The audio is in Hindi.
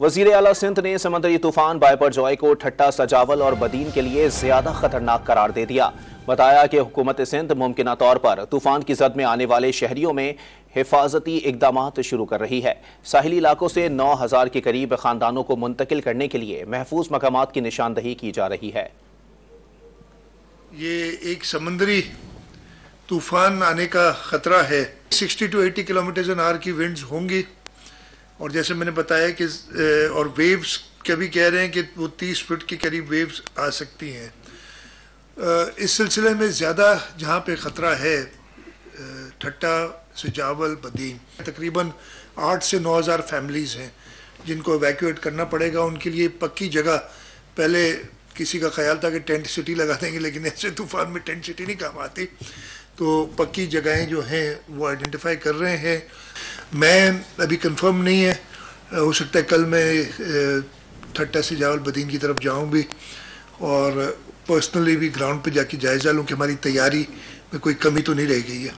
वजीर आला सिंध ने समंदरी तूफान बायपरजॉय को ठट्टा, सजावल और बदीन के लिए ज्यादा खतरनाक करार दे दिया। बताया कि हुकूमत सिंध मुमकिना तौर पर तूफान की जद में आने वाले शहरियों में हिफाजती इकदामात शुरू कर रही है। साहिली इलाकों से 9,000 के करीब खानदानों को मुंतकिल करने के लिए महफूज मकामात की निशानदही की जा रही है। ये एक समंदरी तूफान आने का खतरा है। 60 to 80 किलोमीटर/आवर की विंड्स होंगी और जैसे मैंने बताया कि और वेव्स कभी कह रहे हैं कि वो 30 फुट के करीब वेव्स आ सकती हैं। इस सिलसिले में ज़्यादा जहाँ पे ख़तरा है ठट्टा, सजावल, बदीन, तकरीबन 8 से 9,000 फैमिलीज़ हैं जिनको एवैक्यूएट करना पड़ेगा। उनके लिए पक्की जगह, पहले किसी का ख्याल था कि टेंट सिटी लगा देंगे, लेकिन ऐसे तूफान में टेंट सिटी नहीं काम आती, तो पक्की जगहें जो हैं वो आइडेंटिफाई कर रहे हैं। मैं अभी कंफर्म नहीं है, हो सकता है कल मैं ठट्टा, सजावल, बदीन की तरफ जाऊं भी और पर्सनली भी ग्राउंड पे जाके जायज़ा लूं कि हमारी तैयारी में कोई कमी तो नहीं रह गई है।